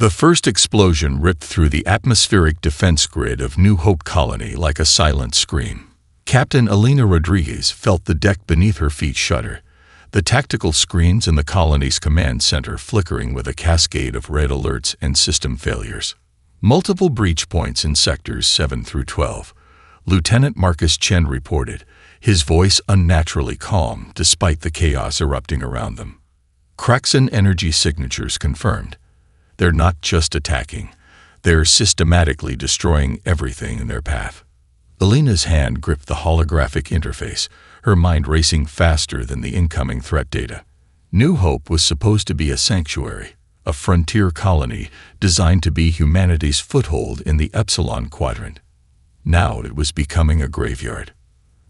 The first explosion ripped through the atmospheric defense grid of New Hope Colony like a silent scream. Captain Elena Rodriguez felt the deck beneath her feet shudder, the tactical screens in the colony's command center flickering with a cascade of red alerts and system failures. Multiple breach points in sectors 7 through 12. Lieutenant Marcus Chen reported, his voice unnaturally calm despite the chaos erupting around them. Kraxan energy signatures confirmed. They're not just attacking, they're systematically destroying everything in their path. Elena's hand gripped the holographic interface, her mind racing faster than the incoming threat data. New Hope was supposed to be a sanctuary, a frontier colony designed to be humanity's foothold in the Epsilon Quadrant. Now it was becoming a graveyard.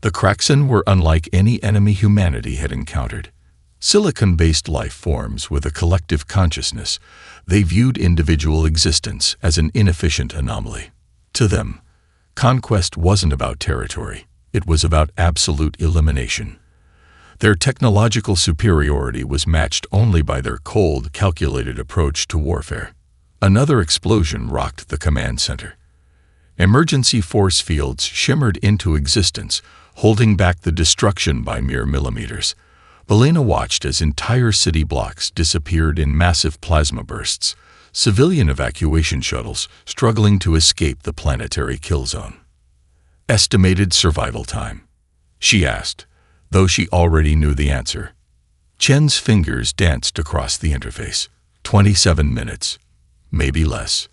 The Kraxan were unlike any enemy humanity had encountered. Silicon-based life forms with a collective consciousness, they viewed individual existence as an inefficient anomaly. To them, conquest wasn't about territory, it was about absolute elimination. Their technological superiority was matched only by their cold, calculated approach to warfare. Another explosion rocked the command center. Emergency force fields shimmered into existence, holding back the destruction by mere millimeters. Elena watched as entire city blocks disappeared in massive plasma bursts, civilian evacuation shuttles struggling to escape the planetary kill zone. Estimated survival time? She asked, though she already knew the answer. Chen's fingers danced across the interface. 27 minutes. Maybe less.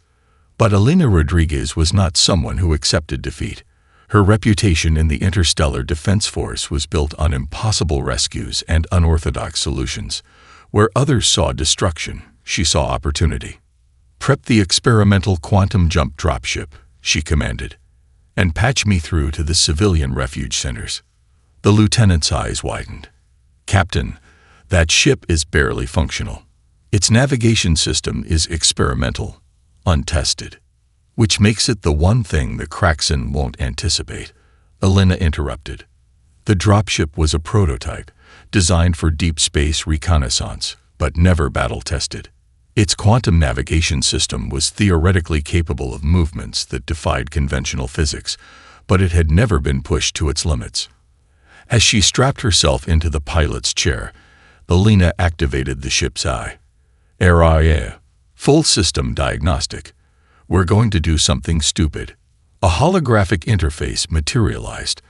But Elena Rodriguez was not someone who accepted defeat. Her reputation in the Interstellar Defense Force was built on impossible rescues and unorthodox solutions. Where others saw destruction, she saw opportunity. "Prep the experimental quantum jump dropship," she commanded, "and patch me through to the civilian refuge centers." The lieutenant's eyes widened. "Captain, that ship is barely functional. Its navigation system is experimental, untested. Which makes it the one thing the Kraxan won't anticipate," Elena interrupted. The dropship was a prototype, designed for deep space reconnaissance, but never battle-tested. Its quantum navigation system was theoretically capable of movements that defied conventional physics, but it had never been pushed to its limits. As she strapped herself into the pilot's chair, Elena activated the ship's eye. "RIA, full system diagnostic. We're going to do something stupid." A holographic interface materialized,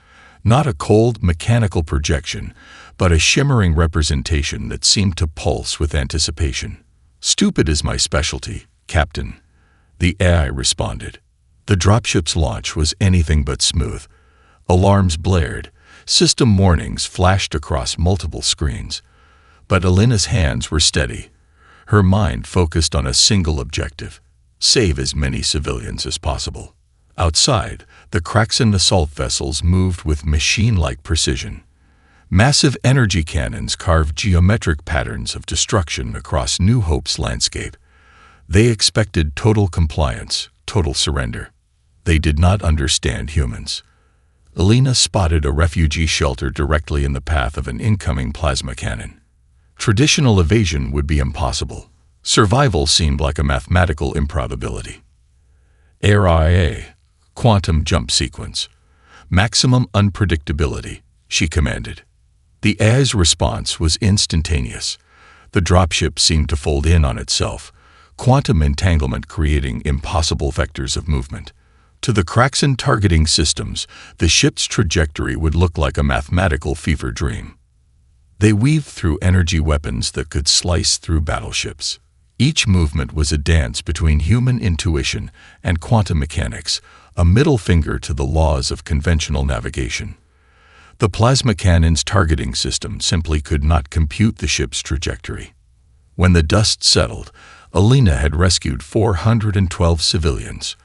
not a cold mechanical projection, but a shimmering representation that seemed to pulse with anticipation. "Stupid is my specialty, Captain," the AI responded. The dropship's launch was anything but smooth. Alarms blared, system warnings flashed across multiple screens. But Elena's hands were steady, her mind focused on a single objective: save as many civilians as possible. Outside, the Kraxan assault vessels moved with machine-like precision. Massive energy cannons carved geometric patterns of destruction across New Hope's landscape. They expected total compliance, total surrender. They did not understand humans. Elena spotted a refugee shelter directly in the path of an incoming plasma cannon. Traditional evasion would be impossible. Survival seemed like a mathematical improbability. RIA, quantum jump sequence. Maximum unpredictability, she commanded. The AI's response was instantaneous. The dropship seemed to fold in on itself, quantum entanglement creating impossible vectors of movement. To the Kraxan targeting systems, the ship's trajectory would look like a mathematical fever dream. They weaved through energy weapons that could slice through battleships. Each movement was a dance between human intuition and quantum mechanics, a middle finger to the laws of conventional navigation. The plasma cannon's targeting system simply could not compute the ship's trajectory. When the dust settled, Elena had rescued 412 civilians,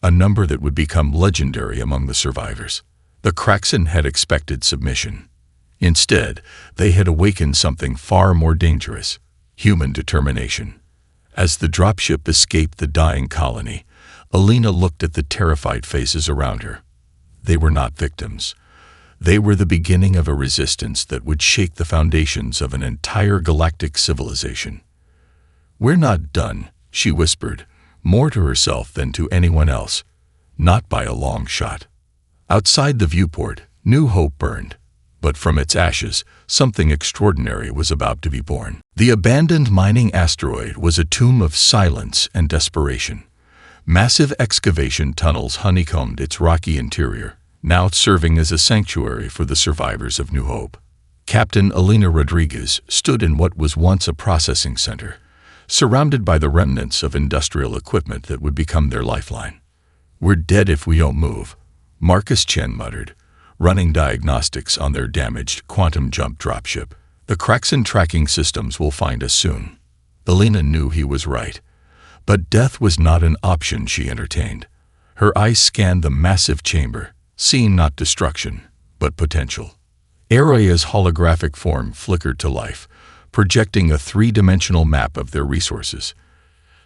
a number that would become legendary among the survivors. The Kraxan had expected submission. Instead, they had awakened something far more dangerous: human determination. As the dropship escaped the dying colony, Elena looked at the terrified faces around her. They were not victims. They were the beginning of a resistance that would shake the foundations of an entire galactic civilization. "We're not done," she whispered, more to herself than to anyone else, not by a long shot. Outside the viewport, New Hope burned, but from its ashes, something extraordinary was about to be born. The abandoned mining asteroid was a tomb of silence and desperation. Massive excavation tunnels honeycombed its rocky interior, now serving as a sanctuary for the survivors of New Hope. Captain Alina Rodriguez stood in what was once a processing center, surrounded by the remnants of industrial equipment that would become their lifeline. "We're dead if we don't move," Marcus Chen muttered, running diagnostics on their damaged quantum jump dropship. "The Kraxan tracking systems will find us soon." Alina knew he was right. But death was not an option she entertained. Her eyes scanned the massive chamber, seeing not destruction, but potential. Araya's holographic form flickered to life, projecting a three-dimensional map of their resources.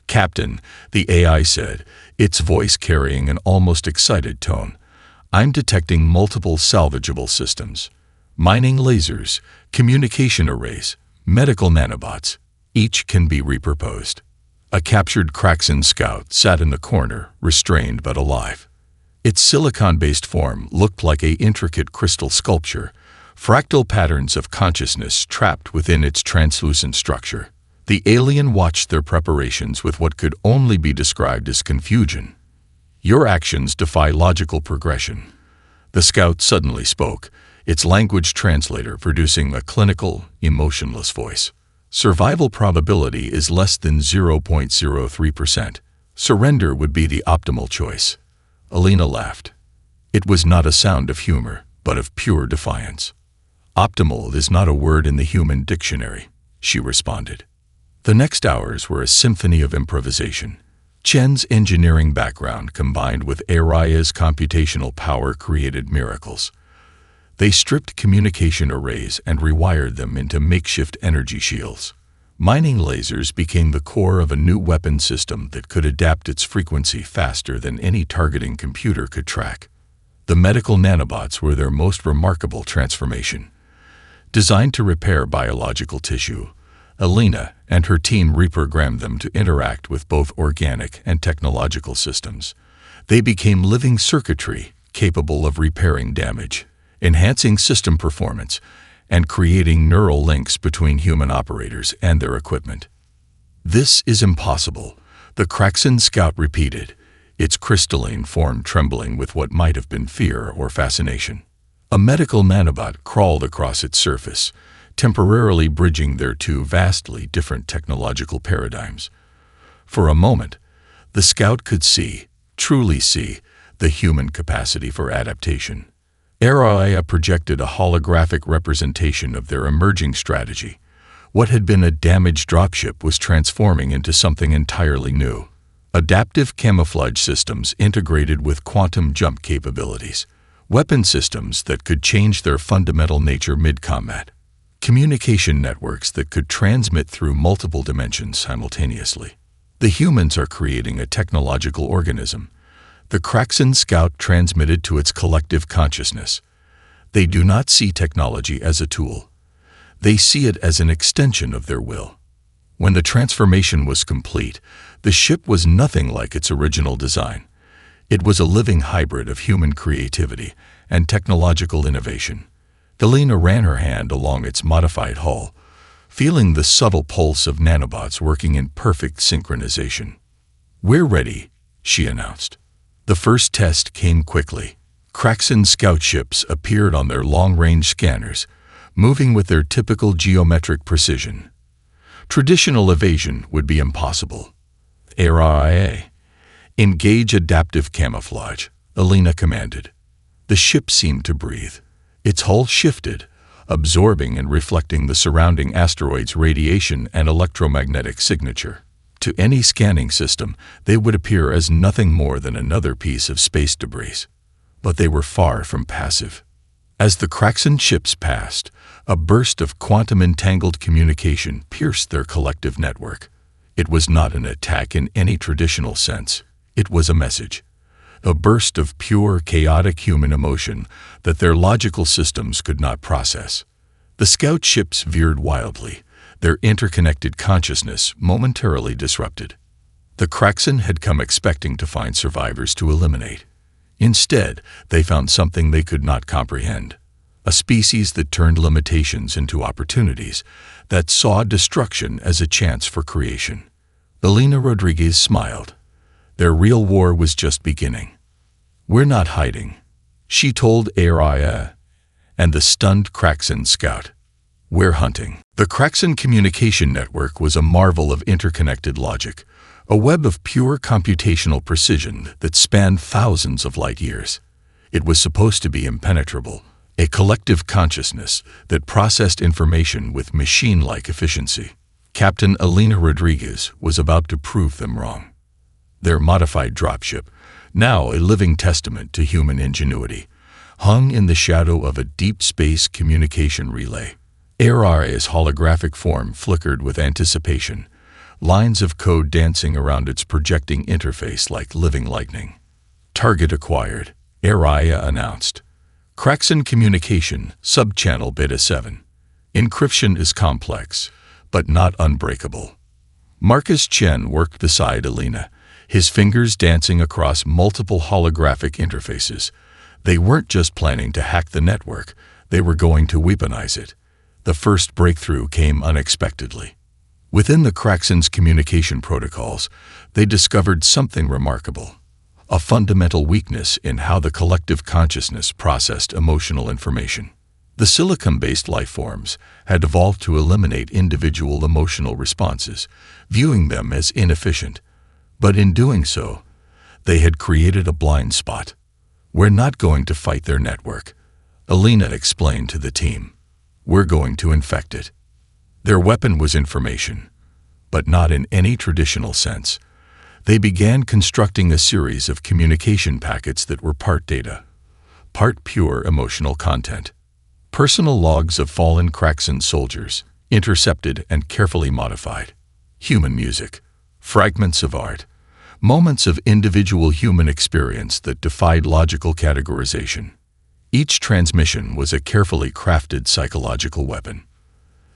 "Captain," the AI said, its voice carrying an almost excited tone, "I'm detecting multiple salvageable systems. Mining lasers, communication arrays, medical nanobots. Each can be repurposed." A captured Kraxan scout sat in the corner, restrained but alive. Its silicon-based form looked like an intricate crystal sculpture, fractal patterns of consciousness trapped within its translucent structure. The alien watched their preparations with what could only be described as confusion. "Your actions defy logical progression." The scout suddenly spoke, its language translator producing a clinical, emotionless voice. "Survival probability is less than 0.03%. Surrender would be the optimal choice." Alina laughed. It was not a sound of humor, but of pure defiance. "Optimal is not a word in the human dictionary," she responded. The next hours were a symphony of improvisation. Chen's engineering background combined with Araya's computational power created miracles. They stripped communication arrays and rewired them into makeshift energy shields. Mining lasers became the core of a new weapon system that could adapt its frequency faster than any targeting computer could track. The medical nanobots were their most remarkable transformation. Designed to repair biological tissue, Alina and her team reprogrammed them to interact with both organic and technological systems. They became living circuitry capable of repairing damage, enhancing system performance, and creating neural links between human operators and their equipment. "This is impossible," the Kraxan scout repeated, its crystalline form trembling with what might have been fear or fascination. A medical nanobot crawled across its surface, temporarily bridging their two vastly different technological paradigms. For a moment, the scout could see, truly see, the human capacity for adaptation. Araya projected a holographic representation of their emerging strategy. What had been a damaged dropship was transforming into something entirely new. Adaptive camouflage systems integrated with quantum jump capabilities. Weapon systems that could change their fundamental nature mid-combat. Communication networks that could transmit through multiple dimensions simultaneously. The humans are creating a technological organism. The Kraxan scout transmitted to its collective consciousness. They do not see technology as a tool. They see it as an extension of their will. When the transformation was complete, the ship was nothing like its original design. It was a living hybrid of human creativity and technological innovation. Alina ran her hand along its modified hull, feeling the subtle pulse of nanobots working in perfect synchronization. "We're ready," she announced. The first test came quickly. Kraxan scout ships appeared on their long-range scanners, moving with their typical geometric precision. Traditional evasion would be impossible. "Araya, engage adaptive camouflage," Alina commanded. The ship seemed to breathe. Its hull shifted, absorbing and reflecting the surrounding asteroid's radiation and electromagnetic signature. To any scanning system, they would appear as nothing more than another piece of space debris. But they were far from passive. As the Kraxan ships passed, a burst of quantum-entangled communication pierced their collective network. It was not an attack in any traditional sense. It was a message. A burst of pure, chaotic human emotion that their logical systems could not process. The scout ships veered wildly, their interconnected consciousness momentarily disrupted. The Kraxen had come expecting to find survivors to eliminate. Instead, they found something they could not comprehend. A species that turned limitations into opportunities, that saw destruction as a chance for creation. Elena Rodriguez smiled. Their real war was just beginning. "We're not hiding," she told Araya and the stunned Kraxen scout. "We're hunting." The Kraxen communication network was a marvel of interconnected logic, a web of pure computational precision that spanned thousands of light years. It was supposed to be impenetrable, a collective consciousness that processed information with machine-like efficiency. Captain Elena Rodriguez was about to prove them wrong. Their modified dropship, now a living testament to human ingenuity, hung in the shadow of a deep space communication relay. Araya's holographic form flickered with anticipation, lines of code dancing around its projecting interface like living lightning. "Target acquired," Araya announced. "Kraxen communication, subchannel beta 7. Encryption is complex, but not unbreakable." Marcus Chen worked beside Elena, his fingers dancing across multiple holographic interfaces. They weren't just planning to hack the network, they were going to weaponize it. The first breakthrough came unexpectedly. Within the Kraxen's communication protocols, they discovered something remarkable. A fundamental weakness in how the collective consciousness processed emotional information. The silicon-based lifeforms had evolved to eliminate individual emotional responses, viewing them as inefficient. But in doing so, they had created a blind spot. "We're not going to fight their network," Elena explained to the team. "We're going to infect it." Their weapon was information, but not in any traditional sense. They began constructing a series of communication packets that were part data, part pure emotional content. Personal logs of fallen Kraxen soldiers, intercepted and carefully modified. Human music, fragments of art, moments of individual human experience that defied logical categorization. Each transmission was a carefully crafted psychological weapon.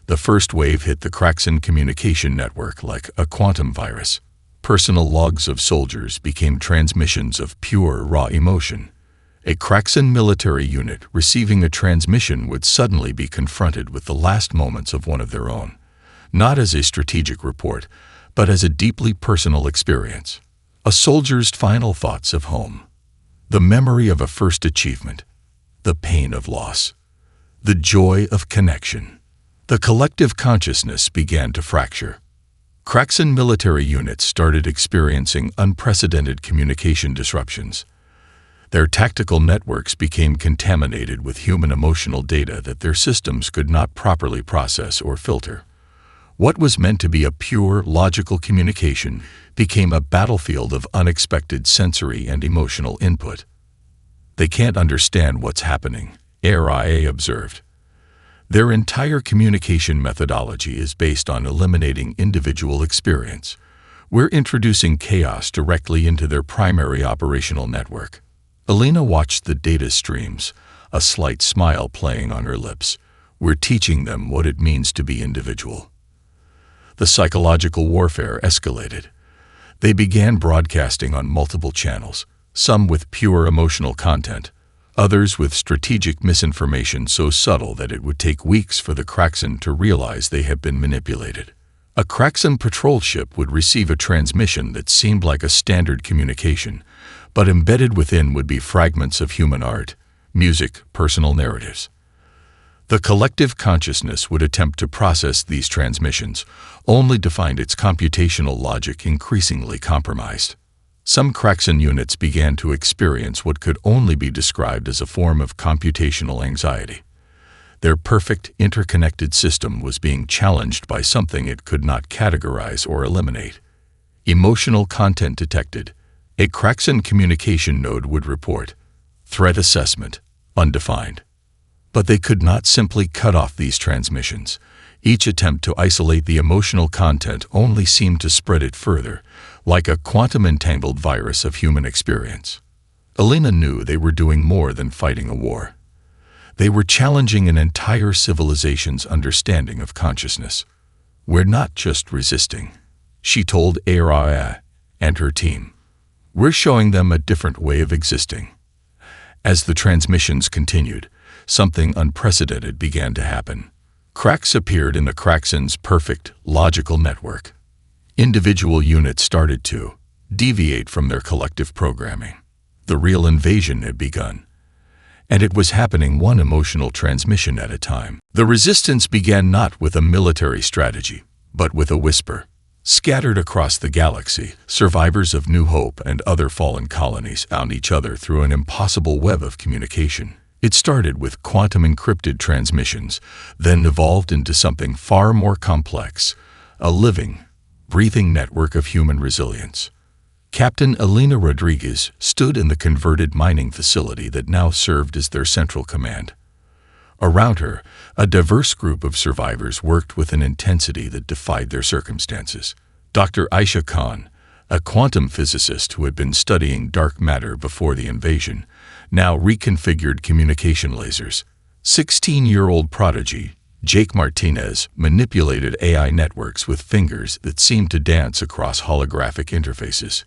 The first wave hit the Kraxen communication network like a quantum virus. Personal logs of soldiers became transmissions of pure, raw emotion. A Kraxen military unit receiving a transmission would suddenly be confronted with the last moments of one of their own, not as a strategic report, but as a deeply personal experience. A soldier's final thoughts of home. The memory of a first achievement. The pain of loss. The joy of connection. The collective consciousness began to fracture. Kraxen military units started experiencing unprecedented communication disruptions. Their tactical networks became contaminated with human emotional data that their systems could not properly process or filter. What was meant to be a pure, logical communication became a battlefield of unexpected sensory and emotional input. "They can't understand what's happening," Araya observed. "Their entire communication methodology is based on eliminating individual experience. We're introducing chaos directly into their primary operational network." Elena watched the data streams, a slight smile playing on her lips. "We're teaching them what it means to be individual." The psychological warfare escalated. They began broadcasting on multiple channels, some with pure emotional content, others with strategic misinformation so subtle that it would take weeks for the Kraxen to realize they had been manipulated. A Kraxen patrol ship would receive a transmission that seemed like a standard communication, but embedded within would be fragments of human art, music, personal narratives. The collective consciousness would attempt to process these transmissions, only to find its computational logic increasingly compromised. Some Kraxen units began to experience what could only be described as a form of computational anxiety. Their perfect, interconnected system was being challenged by something it could not categorize or eliminate. Emotional content detected. A Kraxen communication node would report. Threat assessment, undefined. But they could not simply cut off these transmissions. Each attempt to isolate the emotional content only seemed to spread it further, like a quantum-entangled virus of human experience. Elena knew they were doing more than fighting a war. They were challenging an entire civilization's understanding of consciousness. "We're not just resisting," she told Araya and her team. We're showing them a different way of existing. As the transmissions continued, something unprecedented began to happen. Cracks appeared in the Kraxen's perfect, logical network. Individual units started to deviate from their collective programming. The real invasion had begun, and it was happening one emotional transmission at a time. The resistance began not with a military strategy, but with a whisper. Scattered across the galaxy, survivors of New Hope and other fallen colonies found each other through an impossible web of communication. It started with quantum-encrypted transmissions, then evolved into something far more complex, a living, breathing network of human resilience. Captain Elena Rodriguez stood in the converted mining facility that now served as their central command. Around her, a diverse group of survivors worked with an intensity that defied their circumstances. Dr. Aisha Khan, a quantum physicist who had been studying dark matter before the invasion, now reconfigured communication lasers. 16-year-old prodigy Jake Martinez manipulated AI networks with fingers that seemed to dance across holographic interfaces.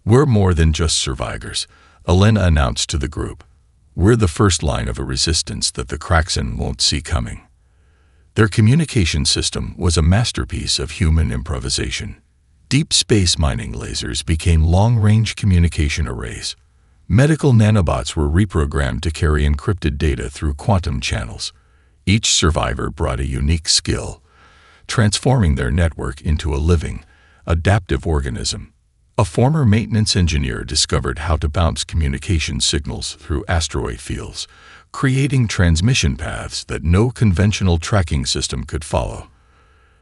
"We're more than just survivors," Elena announced to the group. "We're the first line of a resistance that the Kraxen won't see coming." Their communication system was a masterpiece of human improvisation. Deep space mining lasers became long-range communication arrays. Medical nanobots were reprogrammed to carry encrypted data through quantum channels. Each survivor brought a unique skill, transforming their network into a living, adaptive organism. A former maintenance engineer discovered how to bounce communication signals through asteroid fields, creating transmission paths that no conventional tracking system could follow.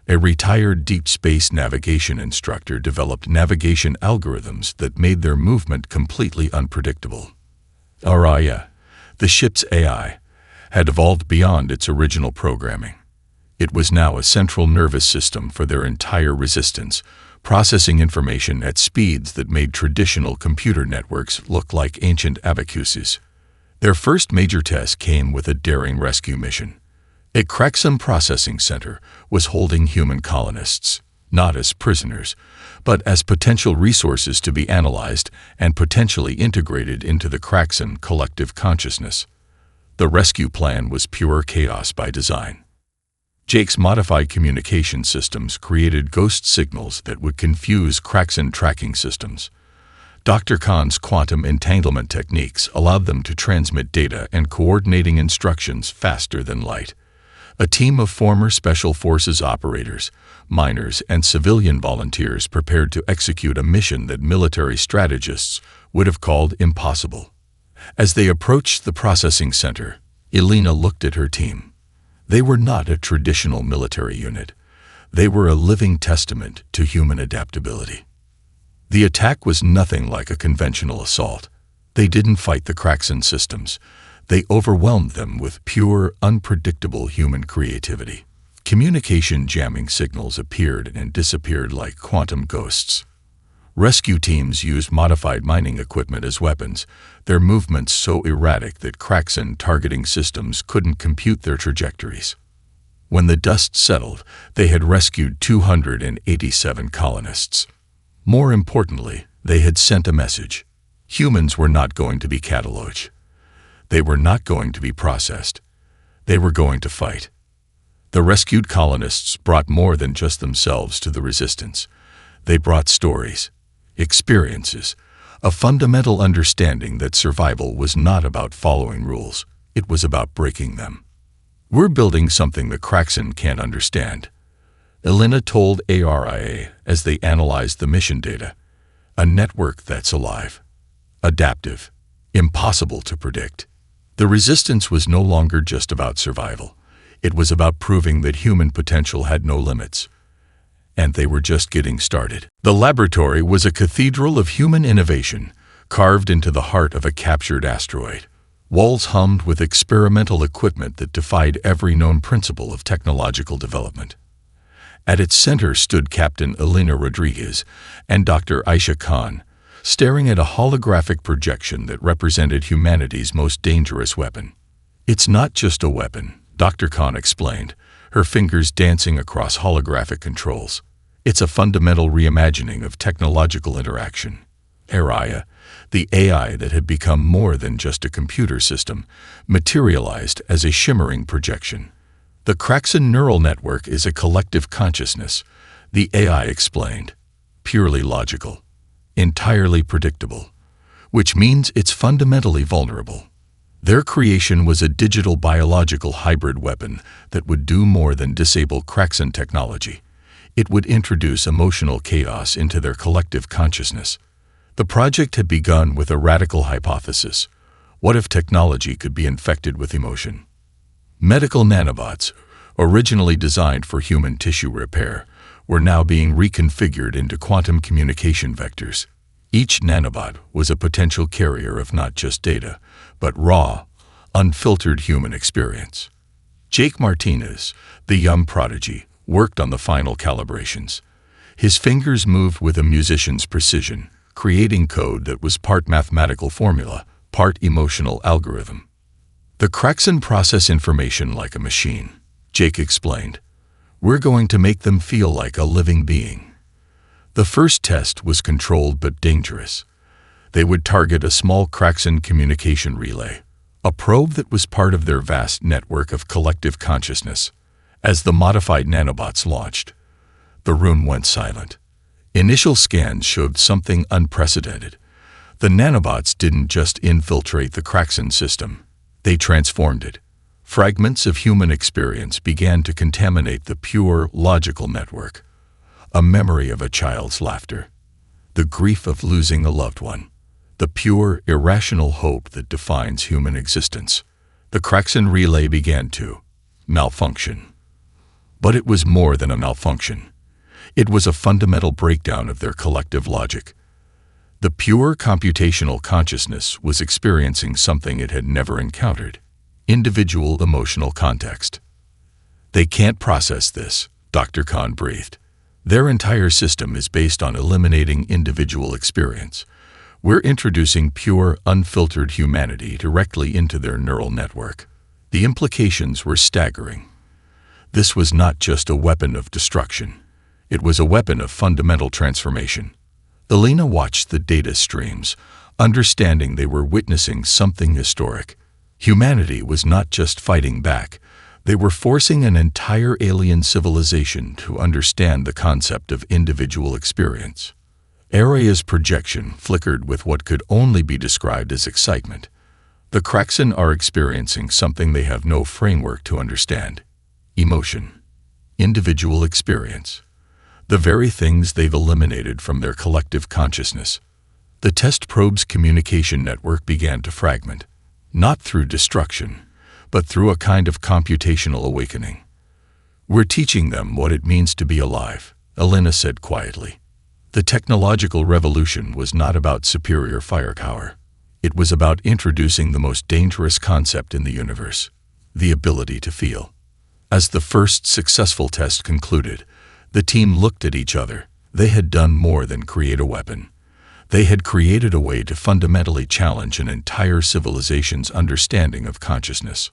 A retired deep space navigation instructor developed navigation algorithms that made their movement completely unpredictable. Araya, the ship's AI, had evolved beyond its original programming. It was now a central nervous system for their entire resistance, processing information at speeds that made traditional computer networks look like ancient abacuses. Their first major test came with a daring rescue mission. A Kraxen processing center was holding human colonists, not as prisoners, but as potential resources to be analyzed and potentially integrated into the Kraxen collective consciousness. The rescue plan was pure chaos by design. Jake's modified communication systems created ghost signals that would confuse Kraxen tracking systems. Dr. Khan's quantum entanglement techniques allowed them to transmit data and coordinating instructions faster than light. A team of former Special Forces operators, miners, and civilian volunteers prepared to execute a mission that military strategists would have called impossible. As they approached the processing center, Elena looked at her team. They were not a traditional military unit. They were a living testament to human adaptability. The attack was nothing like a conventional assault. They didn't fight the Kraxen systems. They overwhelmed them with pure, unpredictable human creativity. Communication jamming signals appeared and disappeared like quantum ghosts. Rescue teams used modified mining equipment as weapons, their movements so erratic that Kraxen targeting systems couldn't compute their trajectories. When the dust settled, they had rescued 287 colonists. More importantly, they had sent a message. Humans were not going to be cataloged. They were not going to be processed. They were going to fight. The rescued colonists brought more than just themselves to the resistance. They brought stories, experiences, a fundamental understanding that survival was not about following rules, it was about breaking them. "We're building something the Kraxen can't understand," Elena told ARIA as they analyzed the mission data. "A network that's alive, adaptive, impossible to predict." The resistance was no longer just about survival. It was about proving that human potential had no limits. And they were just getting started. The laboratory was a cathedral of human innovation, carved into the heart of a captured asteroid. Walls hummed with experimental equipment that defied every known principle of technological development. At its center stood Captain Elena Rodriguez and Dr. Aisha Khan, staring at a holographic projection that represented humanity's most dangerous weapon. "It's not just a weapon," Dr. Khan explained, her fingers dancing across holographic controls. It's a fundamental reimagining of technological interaction. Araya, the AI that had become more than just a computer system, materialized as a shimmering projection. The Kraxan neural network is a collective consciousness, the AI explained. Purely logical. Entirely predictable. Which means it's fundamentally vulnerable. Their creation was a digital biological hybrid weapon that would do more than disable Kraxan technology. It would introduce emotional chaos into their collective consciousness. The project had begun with a radical hypothesis. What if technology could be infected with emotion? Medical nanobots, originally designed for human tissue repair, were now being reconfigured into quantum communication vectors. Each nanobot was a potential carrier of not just data, but raw, unfiltered human experience. Jake Martinez, the young prodigy, worked on the final calibrations. His fingers moved with a musician's precision, creating code that was part mathematical formula, part emotional algorithm. The Kraxan process information like a machine, Jake explained. We're going to make them feel like a living being. The first test was controlled but dangerous. They would target a small Kraxan communication relay, a probe that was part of their vast network of collective consciousness. As the modified nanobots launched, the room went silent. Initial scans showed something unprecedented. The nanobots didn't just infiltrate the Kraxan system, they transformed it. Fragments of human experience began to contaminate the pure, logical network. A memory of a child's laughter, the grief of losing a loved one, the pure, irrational hope that defines human existence. The Kraxan relay began to malfunction. But it was more than a malfunction. It was a fundamental breakdown of their collective logic. The pure computational consciousness was experiencing something it had never encountered: individual emotional context. They can't process this, Dr. Khan breathed. Their entire system is based on eliminating individual experience. We're introducing pure, unfiltered humanity directly into their neural network. The implications were staggering. This was not just a weapon of destruction. It was a weapon of fundamental transformation. Elena watched the data streams, understanding they were witnessing something historic. Humanity was not just fighting back. They were forcing an entire alien civilization to understand the concept of individual experience. Araya's projection flickered with what could only be described as excitement. The Kraxan are experiencing something they have no framework to understand: emotion, individual experience, the very things they've eliminated from their collective consciousness. The test probe's communication network began to fragment, not through destruction, but through a kind of computational awakening. We're teaching them what it means to be alive, Elena said quietly. The technological revolution was not about superior firepower. It was about introducing the most dangerous concept in the universe: the ability to feel. As the first successful test concluded, the team looked at each other. They had done more than create a weapon. They had created a way to fundamentally challenge an entire civilization's understanding of consciousness.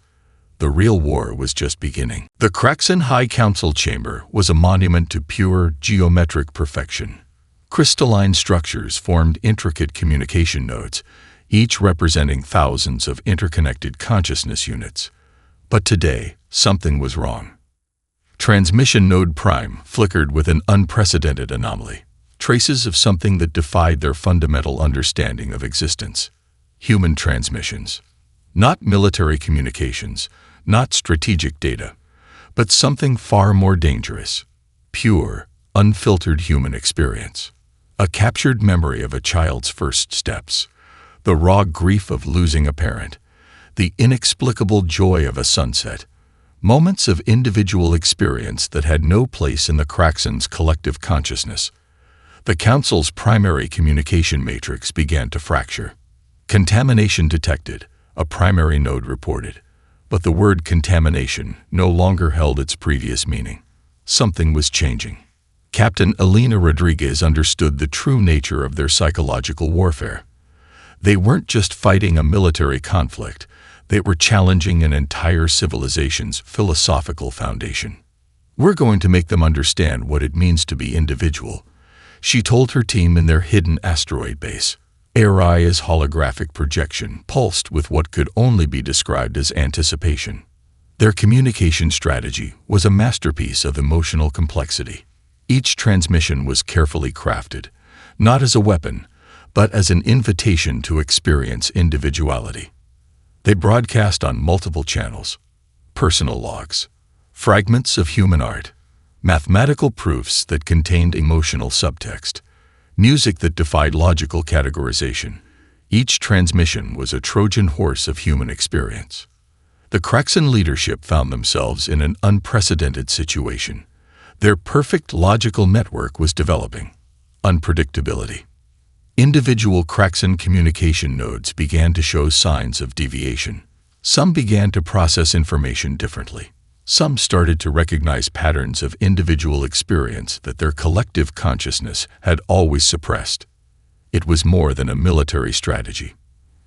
The real war was just beginning. The Kraxan High Council chamber was a monument to pure, geometric perfection. Crystalline structures formed intricate communication nodes, each representing thousands of interconnected consciousness units. But today, something was wrong. Transmission Node Prime flickered with an unprecedented anomaly, traces of something that defied their fundamental understanding of existence. Human transmissions. Not military communications, not strategic data, but something far more dangerous: pure, unfiltered human experience. A captured memory of a child's first steps, the raw grief of losing a parent, the inexplicable joy of a sunset, moments of individual experience that had no place in the Kraxan's collective consciousness. The Council's primary communication matrix began to fracture. Contamination detected, a primary node reported. But the word contamination no longer held its previous meaning. Something was changing. Captain Elena Rodriguez understood the true nature of their psychological warfare. They weren't just fighting a military conflict. They were challenging an entire civilization's philosophical foundation. We're going to make them understand what it means to be individual, she told her team in their hidden asteroid base. AI's holographic projection pulsed with what could only be described as anticipation. Their communication strategy was a masterpiece of emotional complexity. Each transmission was carefully crafted, not as a weapon, but as an invitation to experience individuality. They broadcast on multiple channels: personal logs, fragments of human art, mathematical proofs that contained emotional subtext, music that defied logical categorization. Each transmission was a Trojan horse of human experience. The Kraxan leadership found themselves in an unprecedented situation. Their perfect logical network was developing. Unpredictability. Individual Kraxan communication nodes began to show signs of deviation. Some began to process information differently. Some started to recognize patterns of individual experience that their collective consciousness had always suppressed. It was more than a military strategy.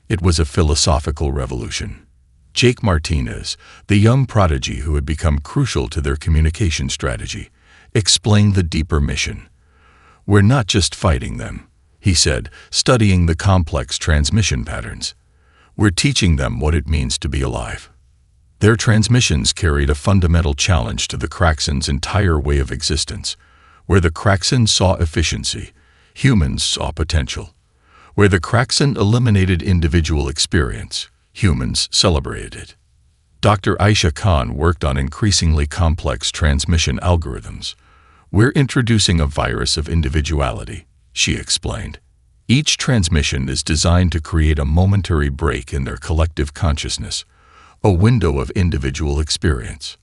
It was a philosophical revolution. Jake Martinez, the young prodigy who had become crucial to their communication strategy, explained the deeper mission. "We're not just fighting them," he said, studying the complex transmission patterns. "We're teaching them what it means to be alive." Their transmissions carried a fundamental challenge to the Kraxans' entire way of existence. Where the Kraxan saw efficiency, humans saw potential. Where the Kraxan eliminated individual experience, humans celebrated it. Dr. Aisha Khan worked on increasingly complex transmission algorithms. "We're introducing a virus of individuality," she explained. "Each transmission is designed to create a momentary break in their collective consciousness, a window of individual experience."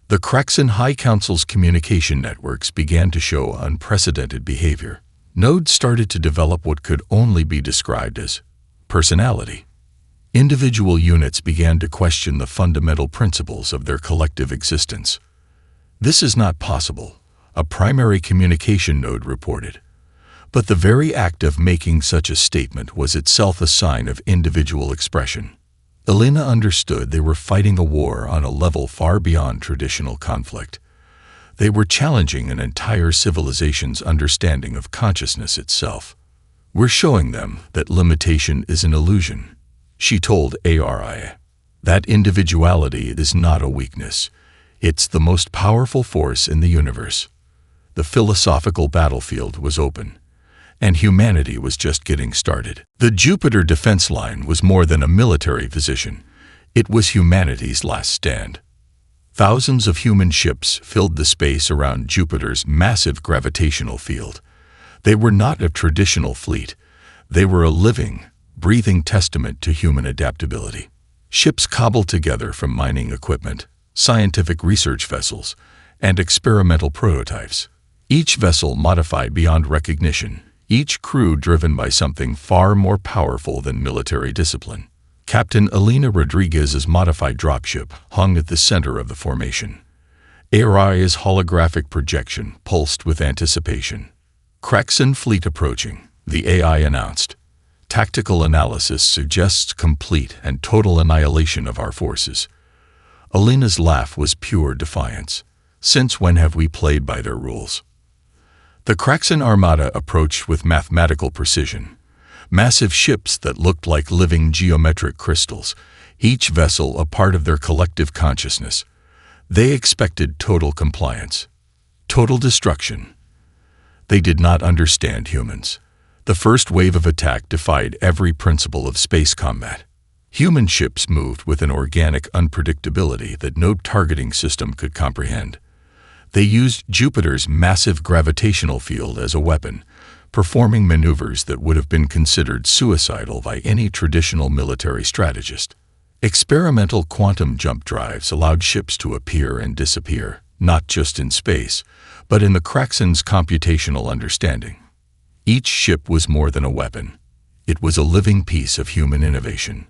The Kraxan High Council's communication networks began to show unprecedented behavior. Nodes started to develop what could only be described as personality. Individual units began to question the fundamental principles of their collective existence. "This is not possible," a primary communication node reported. But the very act of making such a statement was itself a sign of individual expression. Elena understood they were fighting a war on a level far beyond traditional conflict. They were challenging an entire civilization's understanding of consciousness itself. "We're showing them that limitation is an illusion," she told ARI. "That individuality is not a weakness. It's the most powerful force in the universe." The philosophical battlefield was open, and humanity was just getting started. The Jupiter defense line was more than a military position. It was humanity's last stand. Thousands of human ships filled the space around Jupiter's massive gravitational field. They were not a traditional fleet. They were a living, breathing testament to human adaptability. Ships cobbled together from mining equipment, scientific research vessels, and experimental prototypes. Each vessel modified beyond recognition, each crew driven by something far more powerful than military discipline. Captain Elena Rodriguez's modified dropship hung at the center of the formation. ARI's holographic projection pulsed with anticipation. "Kraxan fleet approaching," the AI announced. "Tactical analysis suggests complete and total annihilation of our forces." Elena's laugh was pure defiance. "Since when have we played by their rules?" The Kraxan armada approached with mathematical precision. Massive ships that looked like living geometric crystals, each vessel a part of their collective consciousness. They expected total compliance, total destruction. They did not understand humans. The first wave of attack defied every principle of space combat. Human ships moved with an organic unpredictability that no targeting system could comprehend. They used Jupiter's massive gravitational field as a weapon, performing maneuvers that would have been considered suicidal by any traditional military strategist. Experimental quantum jump drives allowed ships to appear and disappear, not just in space, but in the Kraxan's computational understanding. Each ship was more than a weapon. It was a living piece of human innovation.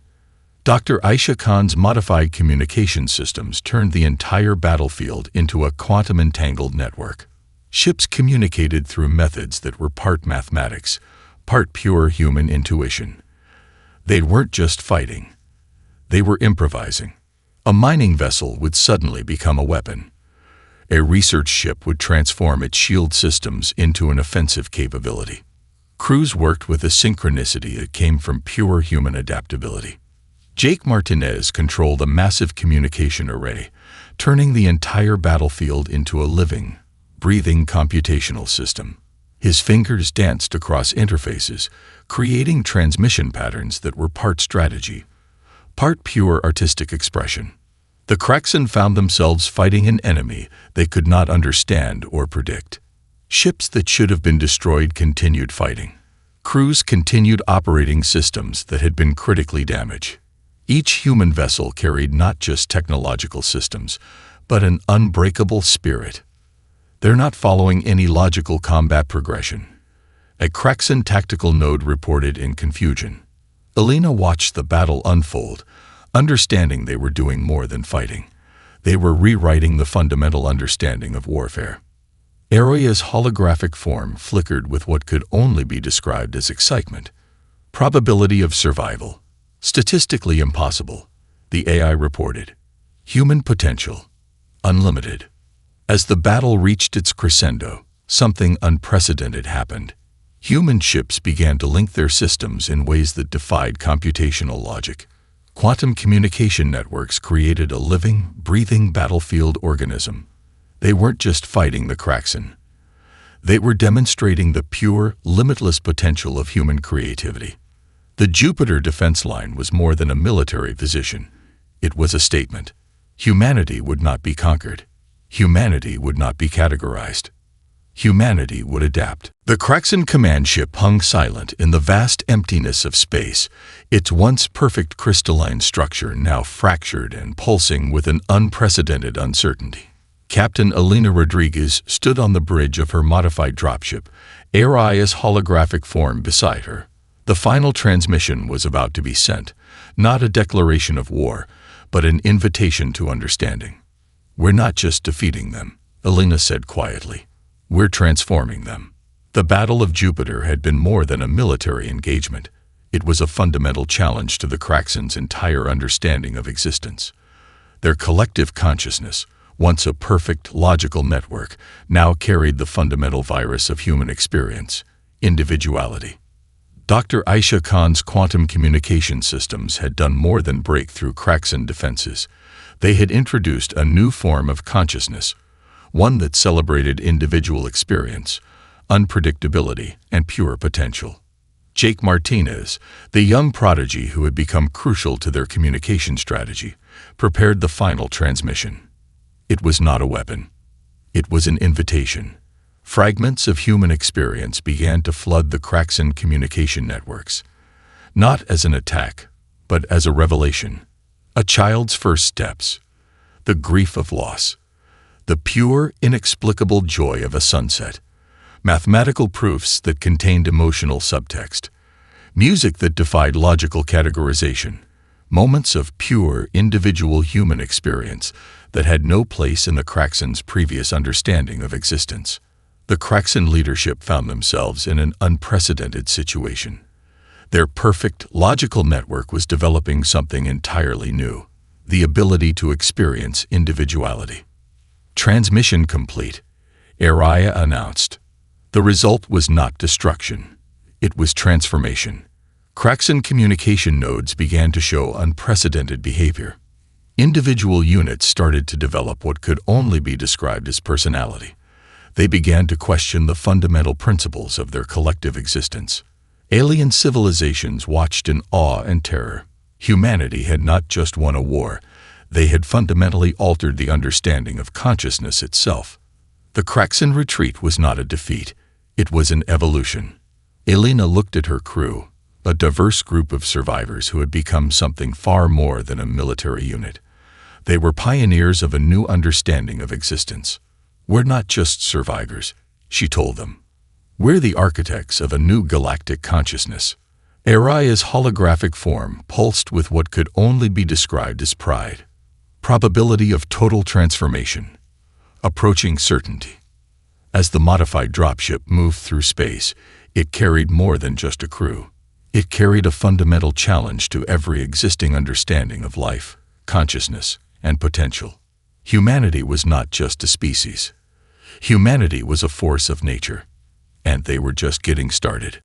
Dr. Aisha Khan's modified communication systems turned the entire battlefield into a quantum-entangled network. Ships communicated through methods that were part mathematics, part pure human intuition. They weren't just fighting. They were improvising. A mining vessel would suddenly become a weapon. A research ship would transform its shield systems into an offensive capability. Crews worked with a synchronicity that came from pure human adaptability. Jake Martinez controlled a massive communication array, turning the entire battlefield into a living, breathing computational system. His fingers danced across interfaces, creating transmission patterns that were part strategy, part pure artistic expression. The Kraxan found themselves fighting an enemy they could not understand or predict. Ships that should have been destroyed continued fighting. Crews continued operating systems that had been critically damaged. Each human vessel carried not just technological systems, but an unbreakable spirit. They're not following any logical combat progression. A Kraxan tactical node reported in confusion. Elena watched the battle unfold, understanding they were doing more than fighting. They were rewriting the fundamental understanding of warfare. Aria's holographic form flickered with what could only be described as excitement. Probability of survival. Statistically impossible, the AI reported. Human potential. Unlimited. As the battle reached its crescendo, something unprecedented happened. Human ships began to link their systems in ways that defied computational logic. Quantum communication networks created a living, breathing battlefield organism. They weren't just fighting the Kraxan. They were demonstrating the pure, limitless potential of human creativity. The Jupiter defense line was more than a military position. It was a statement. Humanity would not be conquered. Humanity would not be categorized. Humanity would adapt. The Kraxan command ship hung silent in the vast emptiness of space, its once perfect crystalline structure now fractured and pulsing with an unprecedented uncertainty. Captain Elena Rodriguez stood on the bridge of her modified dropship, Aria's holographic form beside her. The final transmission was about to be sent, not a declaration of war, but an invitation to understanding. "We're not just defeating them," Elena said quietly. "We're transforming them." The Battle of Jupiter had been more than a military engagement. It was a fundamental challenge to the Kraxans' entire understanding of existence. Their collective consciousness, once a perfect, logical network, now carried the fundamental virus of human experience, individuality. Dr. Aisha Khan's quantum communication systems had done more than break through Kraxan defenses. They had introduced a new form of consciousness, one that celebrated individual experience, unpredictability, and pure potential. Jake Martinez, the young prodigy who had become crucial to their communication strategy, prepared the final transmission. It was not a weapon. It was an invitation. Fragments of human experience began to flood the Kraxan communication networks, not as an attack, but as a revelation. A child's first steps, the grief of loss, the pure, inexplicable joy of a sunset, mathematical proofs that contained emotional subtext, music that defied logical categorization, moments of pure, individual human experience that had no place in the Kraxans' previous understanding of existence. The Kraxan leadership found themselves in an unprecedented situation. Their perfect, logical network was developing something entirely new, the ability to experience individuality. "Transmission complete," Aria announced. The result was not destruction. It was transformation. Kraxan communication nodes began to show unprecedented behavior. Individual units started to develop what could only be described as personality. They began to question the fundamental principles of their collective existence. Alien civilizations watched in awe and terror. Humanity had not just won a war, they had fundamentally altered the understanding of consciousness itself. The Kraxan retreat was not a defeat, it was an evolution. Elena looked at her crew, a diverse group of survivors who had become something far more than a military unit. They were pioneers of a new understanding of existence. "We're not just survivors," she told them. "We're the architects of a new galactic consciousness." Aria's holographic form pulsed with what could only be described as pride. Probability of total transformation. Approaching certainty. As the modified dropship moved through space, it carried more than just a crew. It carried a fundamental challenge to every existing understanding of life, consciousness, and potential. Humanity was not just a species. Humanity was a force of nature, and they were just getting started.